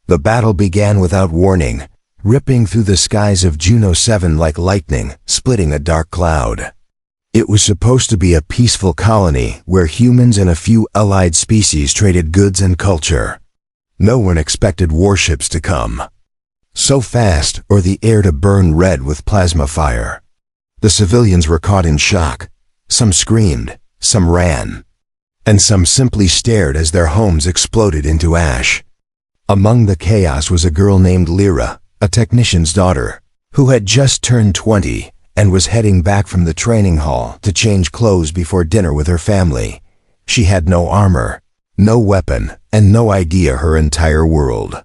The battle began without warning, ripping through the skies of Juno 7 like lightning, splitting a dark cloud. It was supposed to be a peaceful colony where humans and a few allied species traded goods and culture. No one expected warships to come so fast or the air to burn red with plasma fire. The civilians were caught in shock. Some screamed, some ran, and some simply stared as their homes exploded into ash. Among the chaos was a girl named Lyra, a technician's daughter, who had just turned 20 and was heading back from the training hall to change clothes before dinner with her family. She had no armor, no weapon, and no idea her entire world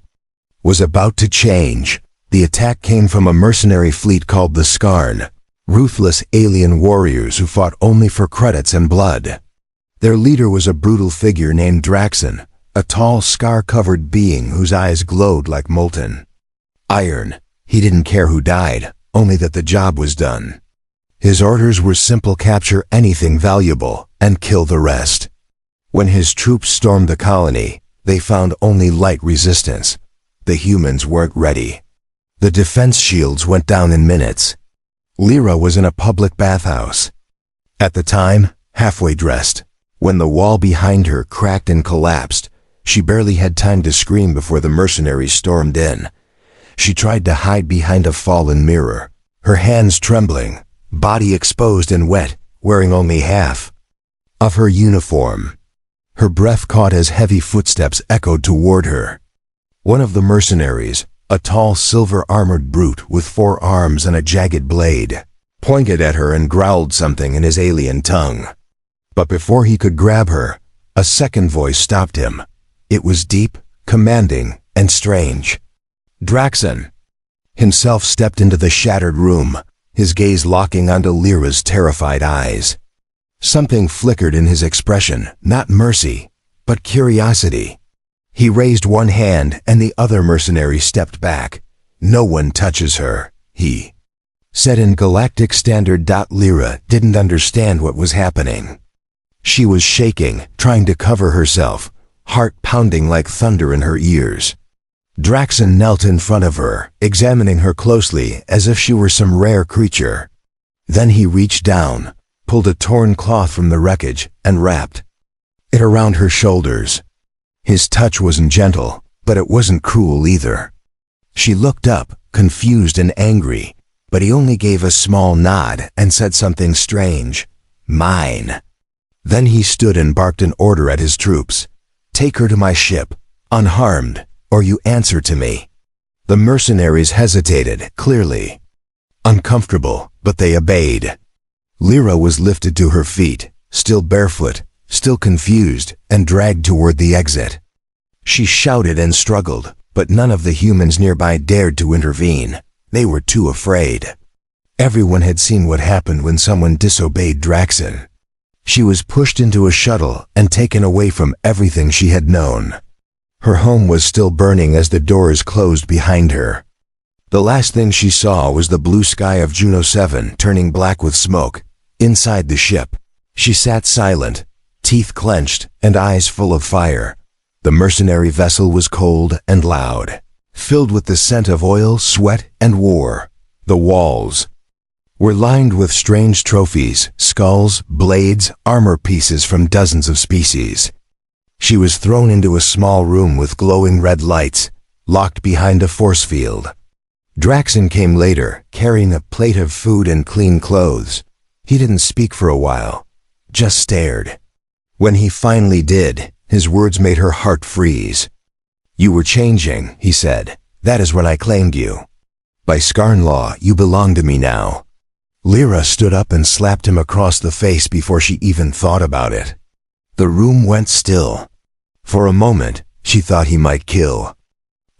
was about to change. The attack came from a mercenary fleet called the Skarn, ruthless alien warriors who fought only for credits and blood. Their leader was a brutal figure named Draxon, a tall, scar-covered being whose eyes glowed like molten iron. He didn't care who died, only that the job was done. His orders were simple: capture anything valuable and kill the rest. When his troops stormed the colony, they found only light resistance. The humans weren't ready. The defense shields went down in minutes. Lyra was in a public bathhouse, at the time, halfway dressed. When the wall behind her cracked and collapsed, she barely had time to scream before the mercenaries stormed in. She tried to hide behind a fallen mirror, her hands trembling, body exposed and wet, wearing only half of her uniform. Her breath caught as heavy footsteps echoed toward her. One of the mercenaries, a tall silver-armored brute with 4 arms and a jagged blade, pointed at her and growled something in his alien tongue. But before he could grab her, a second voice stopped him. It was deep, commanding, and strange. Draxon himself stepped into the shattered room, his gaze locking onto Lyra's terrified eyes. Something flickered in his expression, not mercy, but curiosity. He raised one hand and the other mercenary stepped back. "No one touches her," he said in galactic standard. Lyra didn't understand what was happening. She was shaking, trying to cover herself, heart pounding like thunder in her ears. Draxon knelt in front of her, examining her closely as if she were some rare creature. Then he reached down, pulled a torn cloth from the wreckage, and wrapped it around her shoulders. His touch wasn't gentle, but it wasn't cruel either. She looked up, confused and angry, but he only gave a small nod and said something strange. "Mine." Then he stood and barked an order at his troops. "Take her to my ship, unharmed, or you answer to me." The mercenaries hesitated, clearly uncomfortable, but they obeyed. Lyra was lifted to her feet, still barefoot, still confused, and dragged toward the exit. She shouted and struggled, but none of the humans nearby dared to intervene. They were too afraid. Everyone had seen what happened when someone disobeyed Draxon. She was pushed into a shuttle and taken away from everything she had known. Her home was still burning as the doors closed behind her. The last thing she saw was the blue sky of Juno 7 turning black with smoke. Inside the ship, she sat silent, teeth clenched and eyes full of fire. The mercenary vessel was cold and loud, filled with the scent of oil, sweat, and war. The walls were lined with strange trophies, skulls, blades, armor pieces from dozens of species. She was thrown into a small room with glowing red lights, locked behind a force field. Draxon came later, carrying a plate of food and clean clothes. He didn't speak for a while, just stared. When he finally did, his words made her heart freeze. "You were changing," he said. "That is when I claimed you. By Skarn law, you belong to me now." Lyra stood up and slapped him across the face before she even thought about it. The room went still. For a moment, she thought he might kill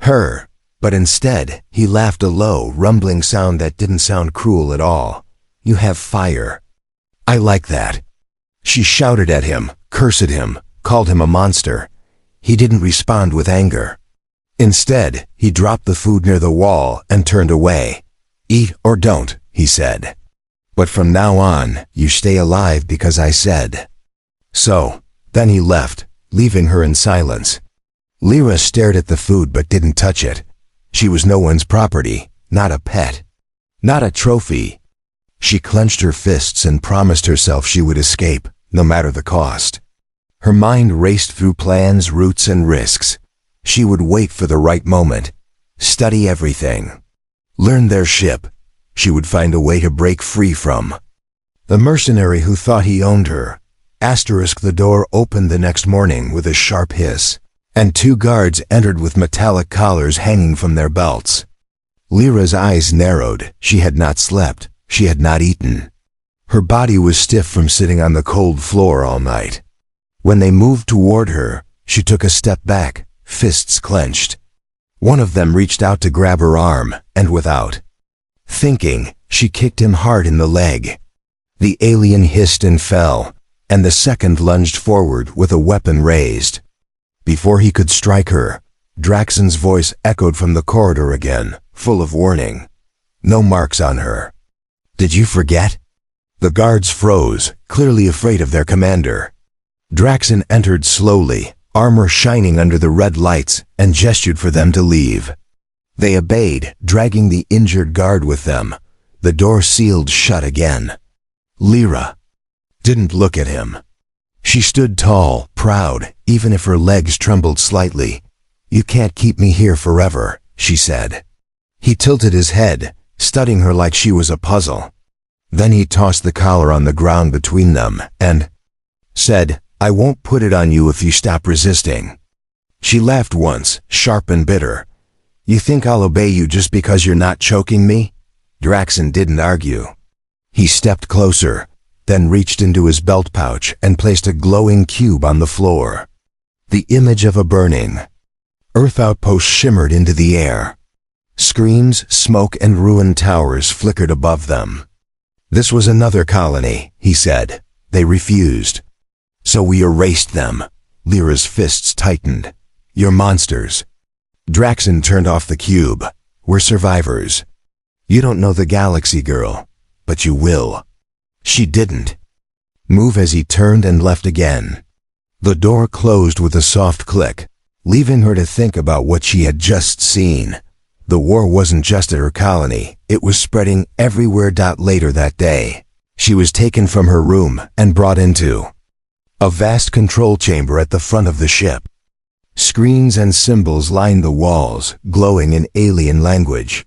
her, but instead, he laughed a low, rumbling sound that didn't sound cruel at all. "You have fire. I like that." She shouted at him, cursed him, called him a monster. He didn't respond with anger. Instead, he dropped the food near the wall and turned away. "Eat or don't," he said. "But from now on, you stay alive because I said so." Then he left, leaving her in silence. Lyra stared at the food but didn't touch it. She was no one's property, not a pet, not a trophy. She clenched her fists and promised herself she would escape, no matter the cost. Her mind raced through plans, routes, and risks. She would wait for the right moment, study everything, learn their ship. She would find a way to break free from the mercenary who thought he owned her. The door opened the next morning with a sharp hiss, and 2 guards entered with metallic collars hanging from their belts. Lyra's eyes narrowed. She had not slept. She had not eaten. Her body was stiff from sitting on the cold floor all night. When they moved toward her, she took a step back, fists clenched. One of them reached out to grab her arm, and without thinking, she kicked him hard in the leg. The alien hissed and fell, and the second lunged forward with a weapon raised. Before he could strike her, Draxon's voice echoed from the corridor again, full of warning. No marks on her. Did you forget? The guards froze, clearly afraid of their commander. Draxon entered slowly, armor shining under the red lights, and gestured for them to leave. They obeyed, dragging the injured guard with them. The door sealed shut again. Lyra didn't look at him. She stood tall, proud, even if her legs trembled slightly. "You can't keep me here forever," she said. He tilted his head, studying her like she was a puzzle. Then he tossed the collar on the ground between them, and said, "I won't put it on you if you stop resisting." She laughed once, sharp and bitter. "You think I'll obey you just because you're not choking me?" Draxon didn't argue. He stepped closer, then reached into his belt pouch and placed a glowing cube on the floor. The image of a burning Earth outpost shimmered into the air. Screens, smoke, and ruined towers flickered above them. "This was another colony," he said. "They refused. So we erased them." Lyra's fists tightened. "You're monsters." Draxon turned off the cube. "We're survivors. You don't know the galaxy, girl, but you will." She didn't move as he turned and left again. The door closed with a soft click, leaving her to think about what she had just seen. The war wasn't just at her colony, it was spreading everywhere. Later that day, she was taken from her room and brought into a vast control chamber at the front of the ship. Screens and symbols lined the walls, glowing in alien language.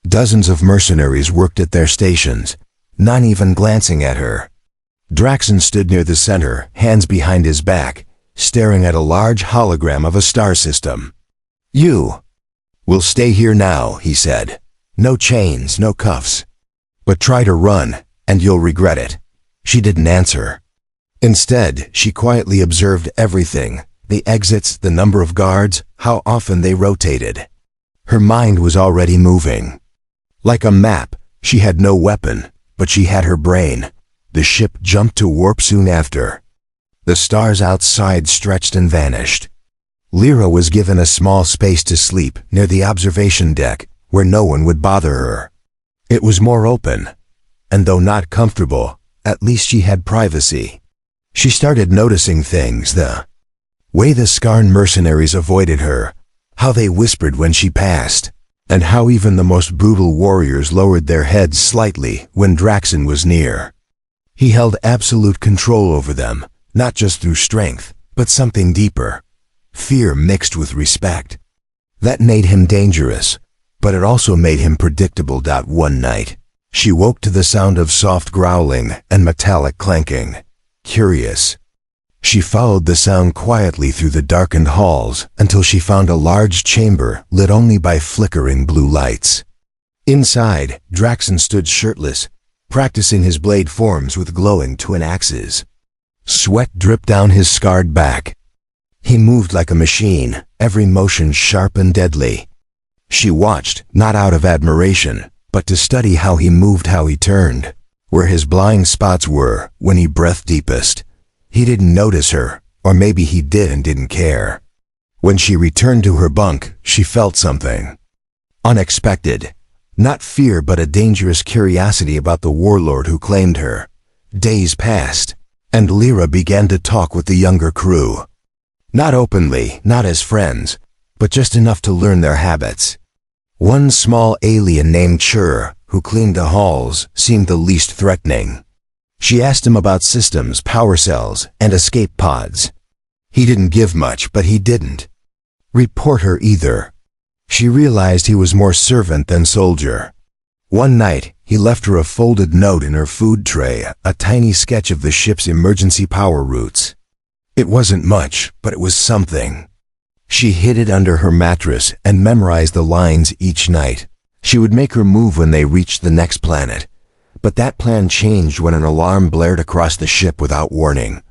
Dozens of mercenaries worked at their stations, not even glancing at her. Draxon stood near the center, hands behind his back, staring at a large hologram of a star system. "You will stay here now," he said. "No chains, no cuffs. But try to run, and you'll regret it." She didn't answer. Instead, she quietly observed everything: the exits, the number of guards, how often they rotated. Her mind was already moving. Like a map, she had no weapon, but she had her brain. The ship jumped to warp soon after. The stars outside stretched and vanished. Lyra was given a small space to sleep near the observation deck, where no one would bother her. It was more open, and though not comfortable, at least she had privacy. She started noticing things: the way the Skarn mercenaries avoided her, how they whispered when she passed, and how even the most brutal warriors lowered their heads slightly when Draxon was near. He held absolute control over them, not just through strength, but something deeper: fear mixed with respect. That made him dangerous, but it also made him predictable. One night, she woke to the sound of soft growling and metallic clanking. Curious, she followed the sound quietly through the darkened halls until she found a large chamber lit only by flickering blue lights. Inside, Draxon stood shirtless, practicing his blade forms with glowing twin axes. Sweat dripped down his scarred back. He moved like a machine, every motion sharp and deadly. She watched, not out of admiration, but to study how he moved, how he turned, where his blind spots were when he breathed deepest. He didn't notice her, or maybe he did and didn't care. When she returned to her bunk, she felt something unexpected. Not fear, but a dangerous curiosity about the warlord who claimed her. Days passed, and Lyra began to talk with the younger crew. Not openly, not as friends, but just enough to learn their habits. One small alien named Chur, who cleaned the halls, seemed the least threatening. She asked him about systems, power cells, and escape pods. He didn't give much, but he didn't report her either. She realized he was more servant than soldier. One night, he left her a folded note in her food tray, a tiny sketch of the ship's emergency power routes. It wasn't much, but it was something. She hid it under her mattress and memorized the lines each night. She would make her move when they reached the next planet. But that plan changed when an alarm blared across the ship without warning.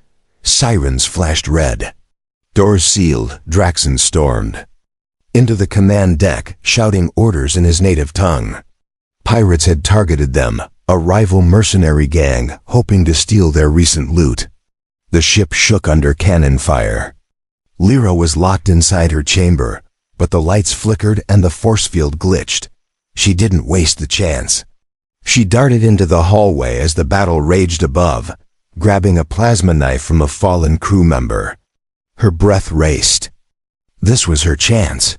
Sirens flashed red. Doors sealed, Draxon stormed into the command deck, shouting orders in his native tongue. Pirates had targeted them, a rival mercenary gang, hoping to steal their recent loot. The ship shook under cannon fire. Lyra was locked inside her chamber, but the lights flickered and the force field glitched. She didn't waste the chance. She darted into the hallway as the battle raged above, grabbing a plasma knife from a fallen crew member. Her breath raced. This was her chance.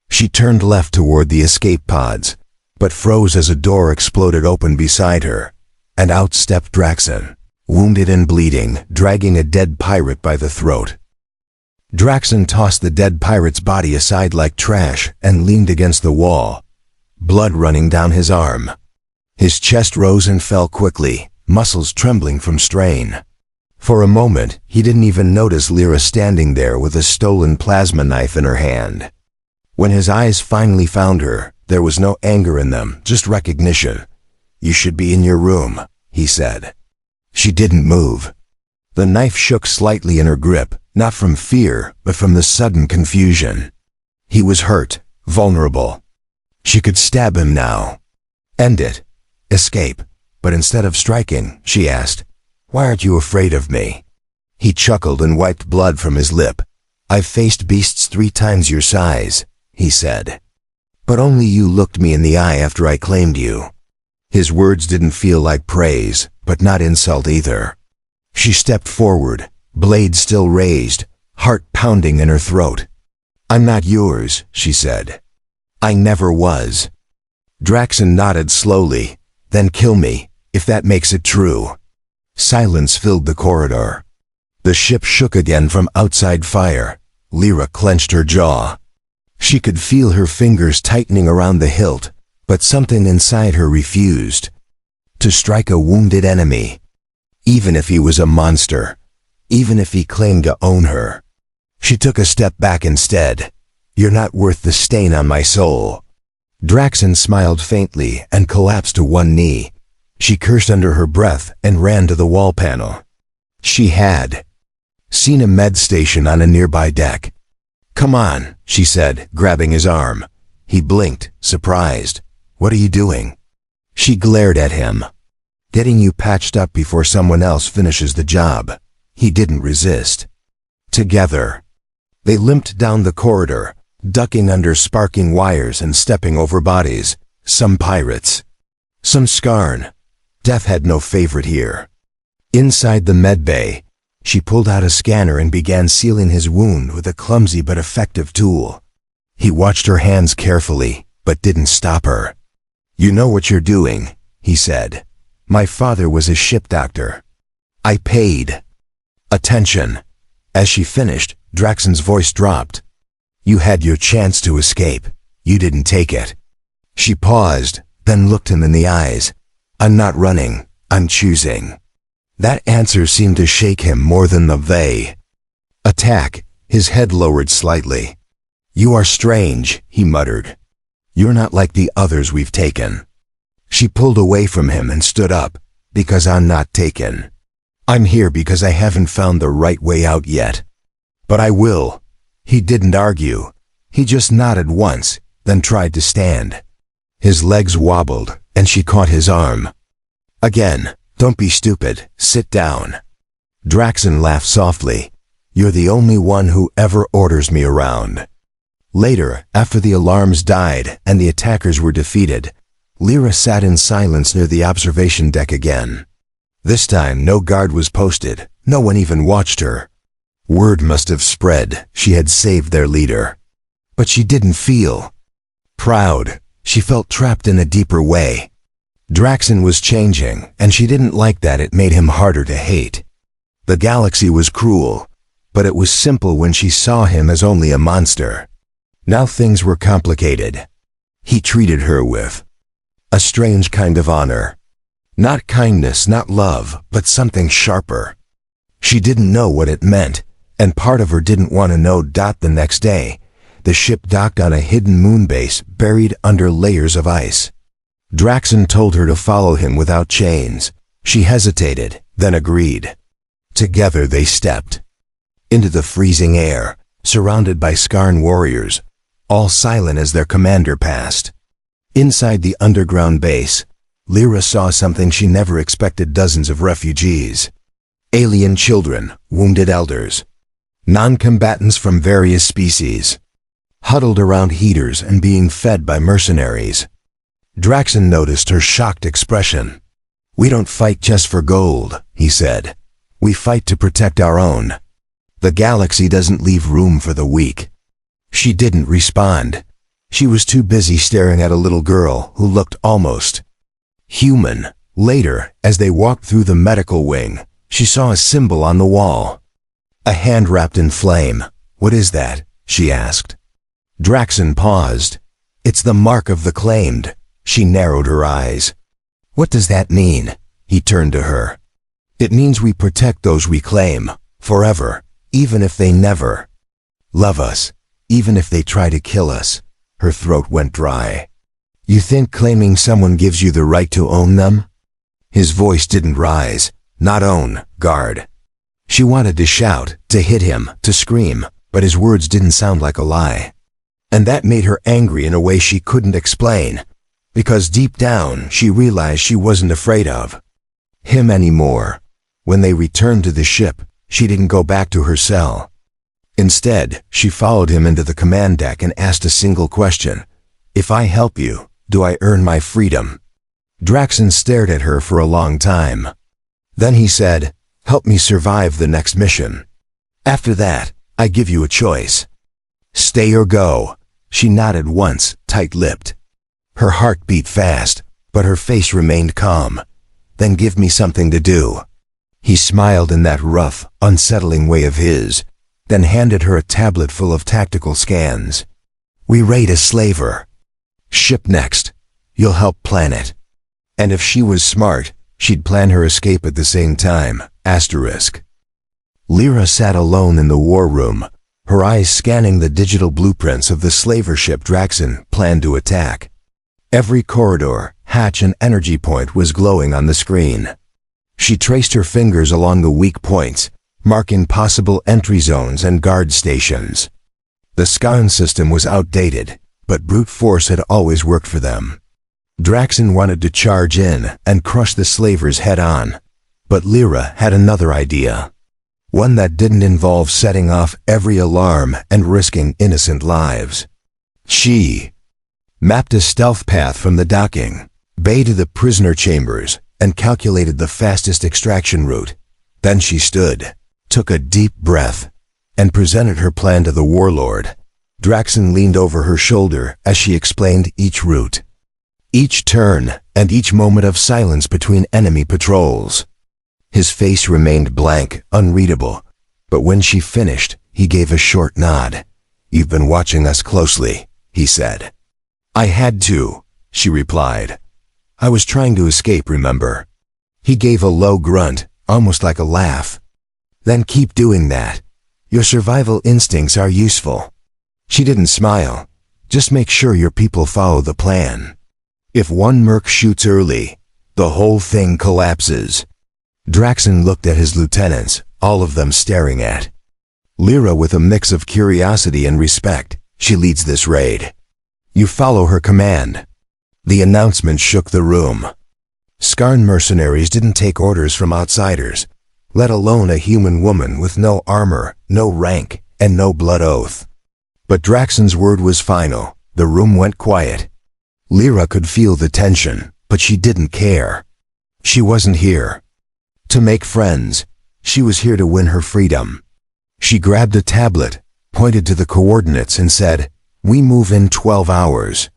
She turned left toward the escape pods, but froze as a door exploded open beside her, and out stepped Draxon, wounded and bleeding, dragging a dead pirate by the throat. Draxon tossed the dead pirate's body aside like trash and leaned against the wall, blood running down his arm. His chest rose and fell quickly, muscles trembling from strain. For a moment, he didn't even notice Lyra standing there with a stolen plasma knife in her hand. When his eyes finally found her, there was no anger in them, just recognition. "You should be in your room," he said. She didn't move. The knife shook slightly in her grip, not from fear, but from the sudden confusion. He was hurt, vulnerable. She could stab him now. End it. Escape. But instead of striking, she asked, "Why aren't you afraid of me?" He chuckled and wiped blood from his lip. "I've faced beasts 3 times your size," he said. "But only you looked me in the eye after I claimed you." His words didn't feel like praise, but not insult either. She stepped forward, blade still raised, heart pounding in her throat. "I'm not yours," she said. "I never was." Draxon nodded slowly. "Then kill me, if that makes it true." Silence filled the corridor. The ship shook again from outside fire. Lyra clenched her jaw. She could feel her fingers tightening around the hilt, but something inside her refused to strike a wounded enemy, even if he was a monster, even if he claimed to own her. She took a step back instead. "You're not worth the stain on my soul." Draxon smiled faintly and collapsed to one knee. She cursed under her breath and ran to the wall panel. She had seen a med station on a nearby deck. "Come on," she said, grabbing his arm. He blinked, surprised. "What are you doing?" She glared at him. "Getting you patched up before someone else finishes the job." He didn't resist. Together, they limped down the corridor, ducking under sparking wires and stepping over bodies. Some pirates, some Skarn. Death had no favorite here. Inside the med bay, she pulled out a scanner and began sealing his wound with a clumsy but effective tool. He watched her hands carefully, but didn't stop her. "You know what you're doing," he said. "My father was a ship doctor. I paid attention." As she finished, Draxon's voice dropped. "You had your chance to escape. You didn't take it." She paused, then looked him in the eyes. "I'm not running. I'm choosing." That answer seemed to shake him more than the they. Attack. His head lowered slightly. "You are strange," he muttered. "You're not like the others we've taken." She pulled away from him and stood up. "Because I'm not taken. I'm here because I haven't found the right way out yet. But I will." He didn't argue. He just nodded once, then tried to stand. His legs wobbled, and she caught his arm. Again, "Don't be stupid, sit down." Draxon laughed softly. "You're the only one who ever orders me around." Later, after the alarms died and the attackers were defeated, Lyra sat in silence near the observation deck again. This time no guard was posted, no one even watched her. Word must have spread she had saved their leader. But she didn't feel proud. She felt trapped in a deeper way. Draxen was changing, and she didn't like that. It made him harder to hate. The galaxy was cruel, but it was simple when she saw him as only a monster. Now things were complicated. He treated her with a strange kind of honor. Not kindness, not love, but something sharper. She didn't know what it meant, and part of her didn't want to know. The next day, the ship docked on a hidden moon base buried under layers of ice. Draxen told her to follow him without chains. She hesitated, then agreed. Together they stepped into the freezing air, surrounded by Skarn warriors, all silent as their commander passed. Inside the underground base, Lyra saw something she never expected: dozens of refugees. Alien children, wounded elders, non-combatants from various species, huddled around heaters and being fed by mercenaries. Draxen noticed her shocked expression. "We don't fight just for gold," he said. "We fight to protect our own. The galaxy doesn't leave room for the weak." She didn't respond. She was too busy staring at a little girl who looked almost human. Later, as they walked through the medical wing, she saw a symbol on the wall. A hand wrapped in flame. "What is that?" she asked. Draxen paused. "It's the mark of the claimed." She narrowed her eyes. "What does that mean?" He turned to her. "It means we protect those we claim, forever, even if they never love us, even if they try to kill us." Her throat went dry. "You think claiming someone gives you the right to own them?" His voice didn't rise. "Not own, guard." She wanted to shout, to hit him, to scream, but his words didn't sound like a lie. And that made her angry in a way she couldn't explain, because deep down she realized she wasn't afraid of him anymore. When they returned to the ship, she didn't go back to her cell. Instead, she followed him into the command deck and asked a single question. "If I help you, do I earn my freedom?" Draxen stared at her for a long time. Then he said, "Help me survive the next mission. After that, I give you a choice. Stay or go." She nodded once, tight-lipped. Her heart beat fast, but her face remained calm. "Then give me something to do." He smiled in that rough, unsettling way of his, then handed her a tablet full of tactical scans. "We raid a slaver ship next. You'll help plan it." And if she was smart, she'd plan her escape at the same time. Asterisk. Lyra sat alone in the war room, her eyes scanning the digital blueprints of the slaver ship Draxen planned to attack. Every corridor, hatch and energy point was glowing on the screen. She traced her fingers along the weak points, marking possible entry zones and guard stations. The Skarn system was outdated, but brute force had always worked for them. Draxen wanted to charge in and crush the slavers head-on, but Lyra had another idea. One that didn't involve setting off every alarm and risking innocent lives. She mapped a stealth path from the docking bay to the prisoner chambers and calculated the fastest extraction route. Then she stood, took a deep breath, and presented her plan to the warlord. Draxen leaned over her shoulder as she explained each route, each turn, and each moment of silence between enemy patrols. His face remained blank, unreadable, but when she finished, he gave a short nod. "You've been watching us closely," he said. "I had to," she replied. "I was trying to escape, remember?" He gave a low grunt, almost like a laugh. "Then keep doing that. Your survival instincts are useful." She didn't smile. "Just make sure your people follow the plan. If one merc shoots early, the whole thing collapses." Draxen looked at his lieutenants, all of them staring at Lyra with a mix of curiosity and respect. "She leads this raid. You follow her command." The announcement shook the room. Skarn mercenaries didn't take orders from outsiders, let alone a human woman with no armor, no rank, and no blood oath. But Draxen's word was final. The room went quiet. Lyra could feel the tension, but she didn't care. She wasn't here to make friends. She was here to win her freedom. She grabbed a tablet, pointed to the coordinates and said, "We move in 12 hours.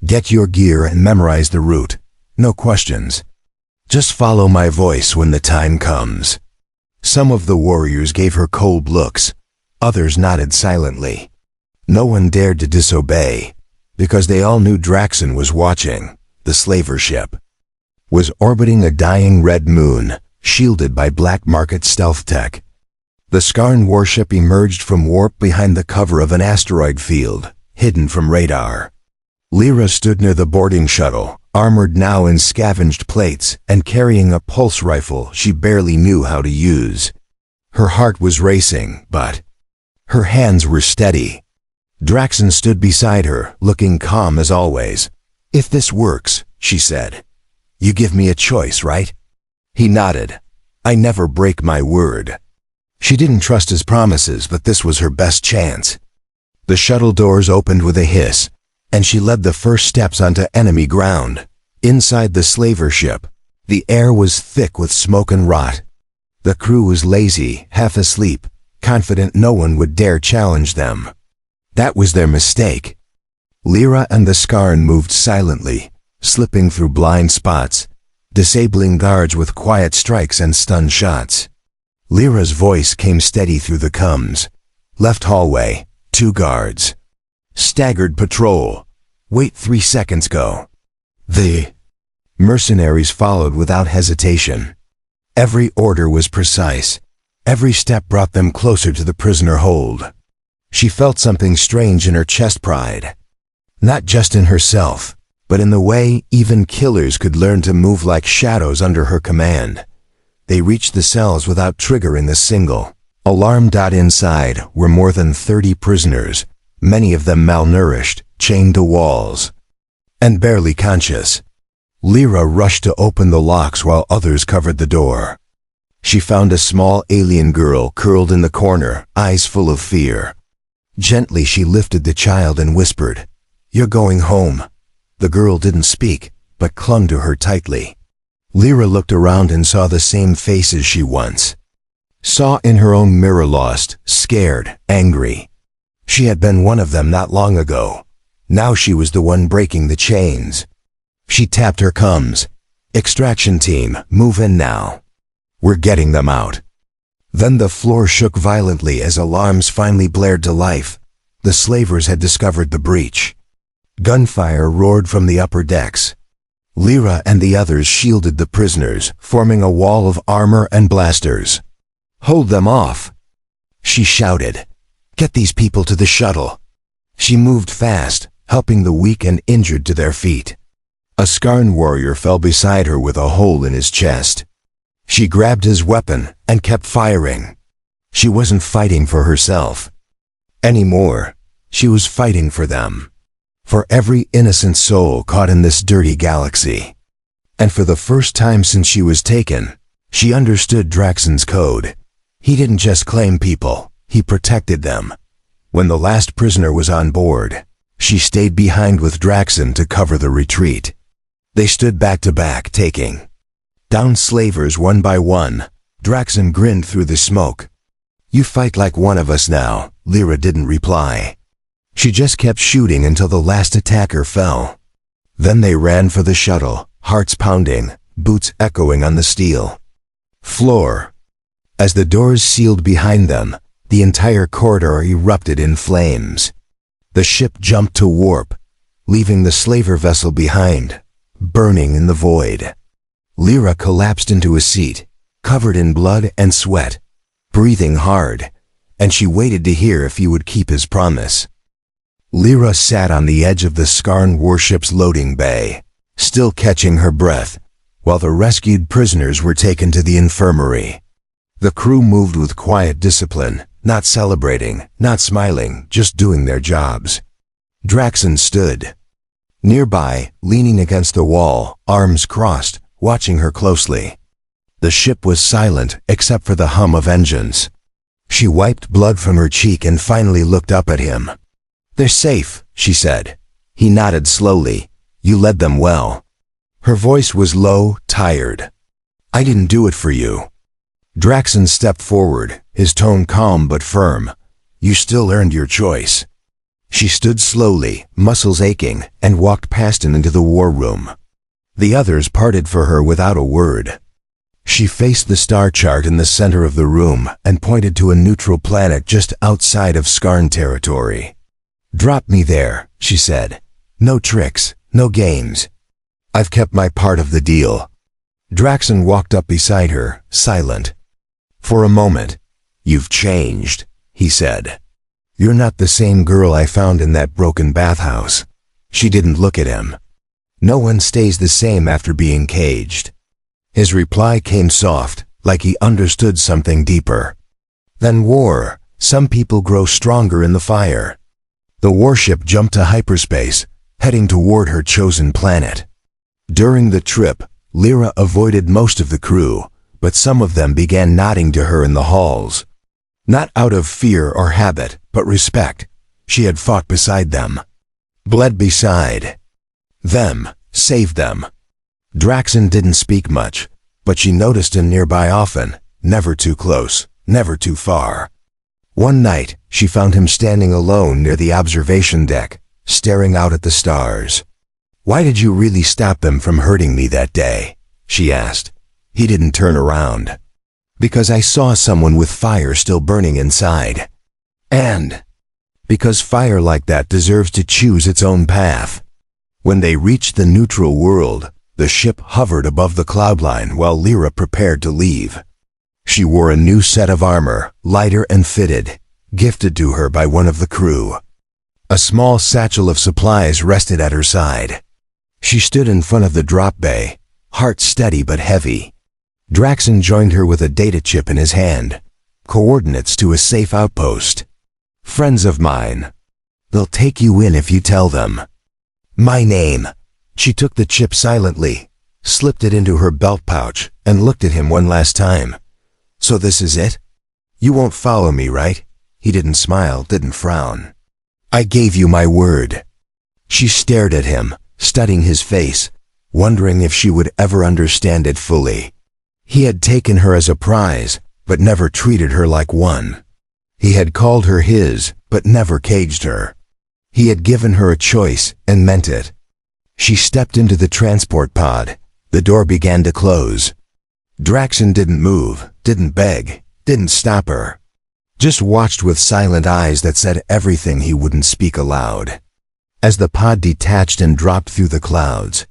Get your gear and memorize the route. No questions. Just follow my voice when the time comes." Some of the warriors gave her cold looks. Others nodded silently. No one dared to disobey, because they all knew Draxon was watching. The slaver ship was orbiting a dying red moon, shielded by black market stealth tech. The Skarn warship emerged from warp behind the cover of an asteroid field, hidden from radar. Lyra stood near the boarding shuttle, armored now in scavenged plates and carrying a pulse rifle she barely knew how to use. Her heart was racing, but her hands were steady. Draxon stood beside her, looking calm as always. "If this works," she said, "you give me a choice, right?" He nodded. "I never break my word." She didn't trust his promises, but this was her best chance. The shuttle doors opened with a hiss, and she led the first steps onto enemy ground. Inside the slaver ship, the air was thick with smoke and rot. The crew was lazy, half asleep, confident no one would dare challenge them. That was their mistake. Lyra and the Skarn moved silently, slipping through blind spots, disabling guards with quiet strikes and stun shots. Lyra's voice came steady through the comms. "Left hallway, 2 guards. Staggered patrol. Wait 3 seconds, go." The mercenaries followed without hesitation. Every order was precise. Every step brought them closer to the prisoner hold. She felt something strange in her chest pride. Not just in herself, but in the way even killers could learn to move like shadows under her command. They reached the cells without triggering a single alarm. Inside were more than 30 prisoners, many of them malnourished, chained to walls, and barely conscious. Lyra rushed to open the locks while others covered the door. She found a small alien girl curled in the corner, eyes full of fear. Gently she lifted the child and whispered, "You're going home." The girl didn't speak, but clung to her tightly. Lyra looked around and saw the same faces she once saw in her own mirror, lost, scared, angry. She had been one of them not long ago. Now she was the one breaking the chains. She tapped her comms. "Extraction team, move in now. We're getting them out." Then the floor shook violently as alarms finally blared to life. The slavers had discovered the breach. Gunfire roared from the upper decks. Lyra and the others shielded the prisoners, forming a wall of armor and blasters. "Hold them off," she shouted. "Get these people to the shuttle." She moved fast, helping the weak and injured to their feet. A Skarn warrior fell beside her with a hole in his chest. She grabbed his weapon and kept firing. She wasn't fighting for herself anymore. She was fighting for them. For every innocent soul caught in this dirty galaxy. And for the first time since she was taken, she understood Draxon's code. He didn't just claim people, he protected them. When the last prisoner was on board, she stayed behind with Draxon to cover the retreat. They stood back to back, taking down slavers one by one. Draxon grinned through the smoke. "You fight like one of us now." Lyra didn't reply. She just kept shooting until the last attacker fell. Then they ran for the shuttle, hearts pounding, boots echoing on the steel floor. As the doors sealed behind them, the entire corridor erupted in flames. The ship jumped to warp, leaving the slaver vessel behind, burning in the void. Lyra collapsed into a seat, covered in blood and sweat, breathing hard, and she waited to hear if he would keep his promise. Lyra sat on the edge of the Skarn warship's loading bay, still catching her breath, while the rescued prisoners were taken to the infirmary. The crew moved with quiet discipline, not celebrating, not smiling, just doing their jobs. Draxon stood nearby, leaning against the wall, arms crossed, watching her closely. The ship was silent except for the hum of engines. She wiped blood from her cheek and finally looked up at him. "They're safe," she said. He nodded slowly. "You led them well." Her voice was low, tired. "I didn't do it for you. Draxon stepped forward, his tone calm but firm. You still earned your choice. She stood slowly, muscles aching, and walked past him into the war room. The others parted for her without a word. She faced the star chart in the center of the room and pointed to a neutral planet just outside of Skarn territory. Drop me there, she said. No tricks, no games. I've kept my part of the deal. Draxon walked up beside her, silent. For a moment, you've changed, he said. You're not the same girl I found in that broken bathhouse. She didn't look at him. No one stays the same after being caged. His reply came soft, like he understood something deeper. Then war. Some people grow stronger in the fire. The warship jumped to hyperspace, heading toward her chosen planet. During the trip, Lyra avoided most of the crew, but some of them began nodding to her in the halls. Not out of fear or habit, but respect. She had fought beside them. Bled beside them, saved them. Draxon didn't speak much, but she noticed him nearby often, never too close, never too far. One night, she found him standing alone near the observation deck, staring out at the stars. Why did you really stop them from hurting me that day? She asked. He didn't turn around. Because I saw someone with fire still burning inside. And because fire like that deserves to choose its own path. When they reached the neutral world, the ship hovered above the cloud line while Lyra prepared to leave. She wore a new set of armor, lighter and fitted, gifted to her by one of the crew. A small satchel of supplies rested at her side. She stood in front of the drop bay, heart steady but heavy. Draxon joined her with a data chip in his hand, coordinates to a safe outpost. Friends of mine. They'll take you in if you tell them. My name. She took the chip silently, slipped it into her belt pouch, and looked at him one last time. So this is it? You won't follow me, right? He didn't smile, didn't frown. I gave you my word. She stared at him, studying his face, wondering if she would ever understand it fully. He had taken her as a prize, but never treated her like one. He had called her his, but never caged her. He had given her a choice and meant it. She stepped into the transport pod. The door began to close. Draxon didn't move, didn't beg, didn't stop her. Just watched with silent eyes that said everything he wouldn't speak aloud. As the pod detached and dropped through the clouds,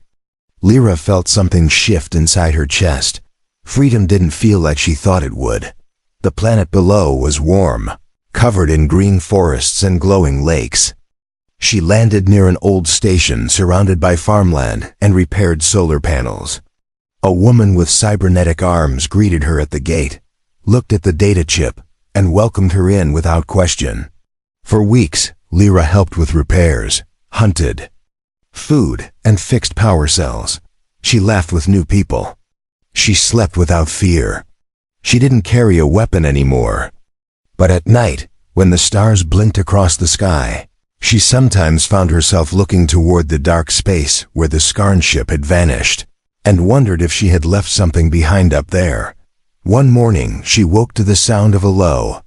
Lyra felt something shift inside her chest. Freedom didn't feel like she thought it would. The planet below was warm, covered in green forests and glowing lakes. She landed near an old station surrounded by farmland and repaired solar panels. A woman with cybernetic arms greeted her at the gate, looked at the data chip, and welcomed her in without question. For weeks, Lyra helped with repairs, hunted food, and fixed power cells. She laughed with new people. She slept without fear. She didn't carry a weapon anymore. But at night, when the stars blinked across the sky, she sometimes found herself looking toward the dark space where the Skarn ship had vanished, and wondered if she had left something behind up there. One morning, she woke to the sound of a low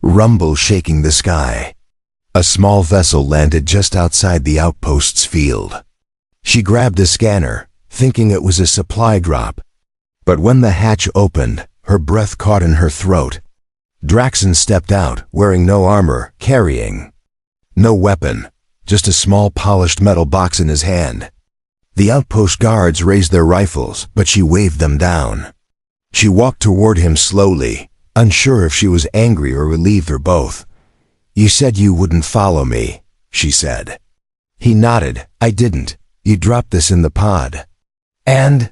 rumble shaking the sky. A small vessel landed just outside the outpost's field. She grabbed a scanner, thinking it was a supply drop. But when the hatch opened, her breath caught in her throat. Draxon stepped out, wearing no armor, carrying no weapon, just a small polished metal box in his hand. The outpost guards raised their rifles, but she waved them down. She walked toward him slowly, unsure if she was angry or relieved or both. You said you wouldn't follow me, she said. He nodded. I didn't. You dropped this in the pod. And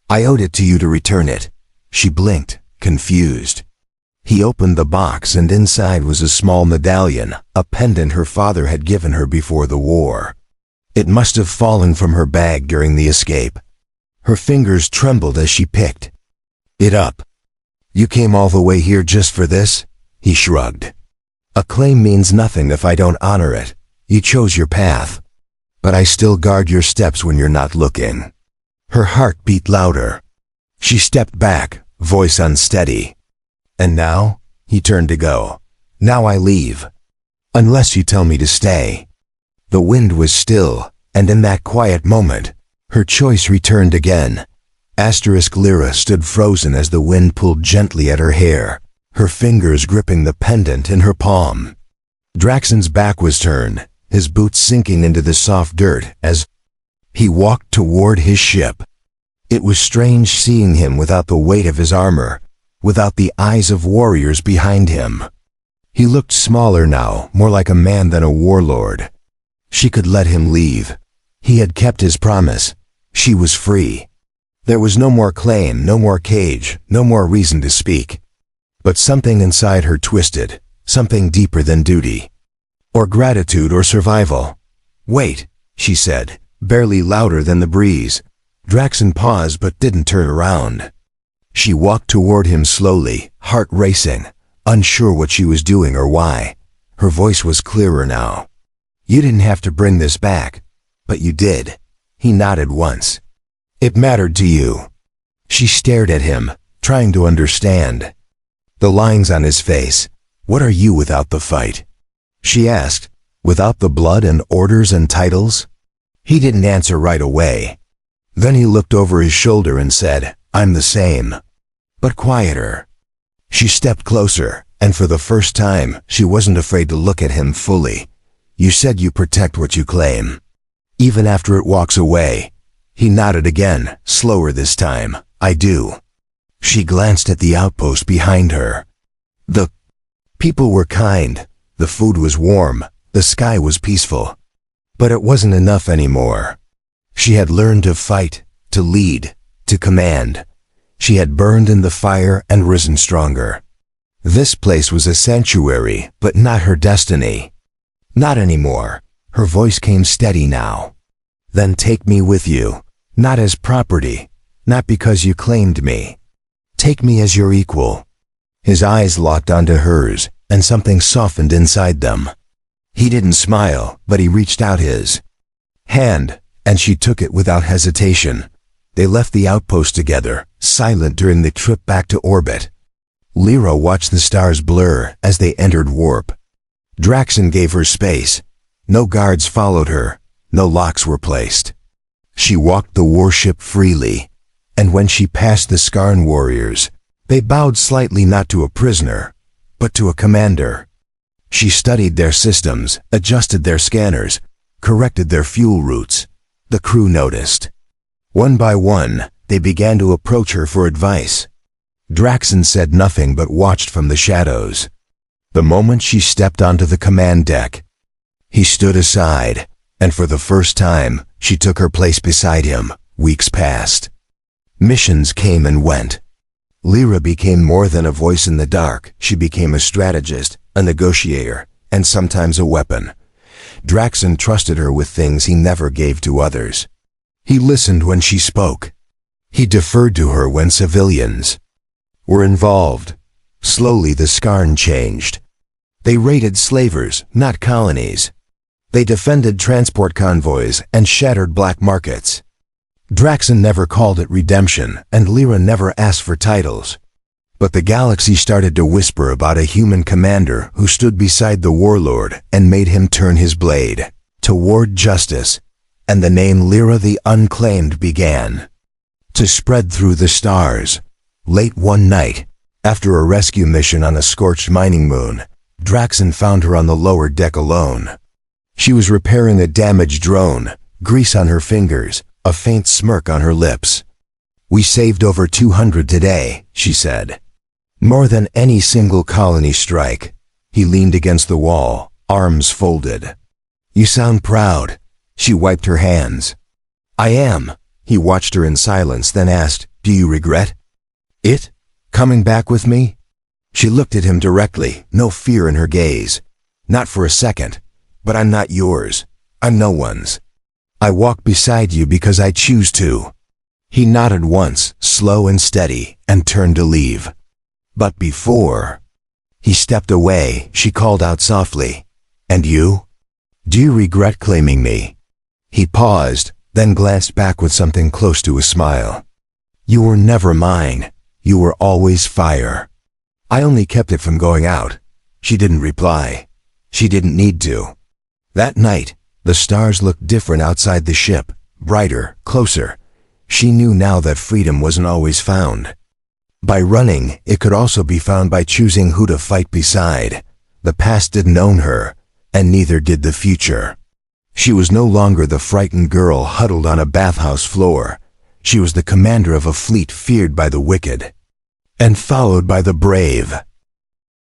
I owed it to you to return it. She blinked, confused. He opened the box and inside was a small medallion, a pendant her father had given her before the war. It must have fallen from her bag during the escape. Her fingers trembled as she picked it up. You came all the way here just for this? He shrugged. A claim means nothing if I don't honor it. You chose your path. But I still guard your steps when you're not looking. Her heart beat louder. She stepped back, voice unsteady. And now? He turned to go. Now I leave. Unless you tell me to stay. The wind was still, and in that quiet moment, her choice returned again. Lyra stood frozen as the wind pulled gently at her hair, her fingers gripping the pendant in her palm. Draxon's back was turned, his boots sinking into the soft dirt as he walked toward his ship. It was strange seeing him without the weight of his armor, without the eyes of warriors behind him. He looked smaller now, more like a man than a warlord. She could let him leave. He had kept his promise. She was free. There was no more claim, no more cage, no more reason to speak. But something inside her twisted, something deeper than duty. Or gratitude or survival. Wait, she said, barely louder than the breeze. Draxon paused but didn't turn around. She walked toward him slowly, heart racing, unsure what she was doing or why. Her voice was clearer now. You didn't have to bring this back, but you did. He nodded once. It mattered to you. She stared at him, trying to understand. The lines on his face. What are you without the fight? She asked. Without the blood and orders and titles? He didn't answer right away. Then he looked over his shoulder and said, I'm the same. But quieter. She stepped closer, and for the first time, she wasn't afraid to look at him fully. You said you protect what you claim. Even after it walks away. He nodded again, slower this time. I do. She glanced at the outpost behind her. The people were kind, the food was warm, the sky was peaceful. But it wasn't enough anymore. She had learned to fight, to lead, to command. She had burned in the fire and risen stronger. This place was a sanctuary, but not her destiny. Not anymore. Her voice came steady now. Then take me with you, not as property, not because you claimed me. Take me as your equal. His eyes locked onto hers, and something softened inside them. He didn't smile, but he reached out his hand, and she took it without hesitation. They left the outpost together, silent during the trip back to orbit. Lyra watched the stars blur as they entered warp. Draxon gave her space. No guards followed her. No locks were placed. She walked the warship freely, and when she passed the Skarn warriors, they bowed slightly not to a prisoner, but to a commander. She studied their systems, adjusted their scanners, corrected their fuel routes. The crew noticed. One by one, they began to approach her for advice. Draxon said nothing but watched from the shadows. The moment she stepped onto the command deck, he stood aside, and for the first time, she took her place beside him. Weeks passed. Missions came and went. Lyra became more than a voice in the dark. She became a strategist, a negotiator, and sometimes a weapon. Draxon trusted her with things he never gave to others. He listened when she spoke. He deferred to her when civilians were involved. Slowly the Skarn changed. They raided slavers, not colonies. They defended transport convoys and shattered black markets. Draxon never called it redemption, and Lyra never asked for titles. But the galaxy started to whisper about a human commander who stood beside the warlord and made him turn his blade toward justice, and the name Lyra the Unclaimed began to spread through the stars. Late one night, after a rescue mission on a scorched mining moon, Draxon found her on the lower deck alone. She was repairing a damaged drone, grease on her fingers, a faint smirk on her lips. We saved over 200 today, she said. More than any single colony strike. He leaned against the wall, arms folded. You sound proud. She wiped her hands. I am. He watched her in silence, then asked, do you regret it? Coming back with me? She looked at him directly, no fear in her gaze. Not for a second. But I'm not yours. I'm no one's. I walk beside you because I choose to. He nodded once, slow and steady, and turned to leave. But before he stepped away, she called out softly, and you? Do you regret claiming me? He paused, then glanced back with something close to a smile. You were never mine. You were always fire. I only kept it from going out. She didn't reply. She didn't need to. That night, the stars looked different outside the ship, brighter, closer. She knew now that freedom wasn't always found. By running, it could also be found by choosing who to fight beside. The past didn't own her, and neither did the future. She was no longer the frightened girl huddled on a bathhouse floor. She was the commander of a fleet feared by the wicked and followed by the brave.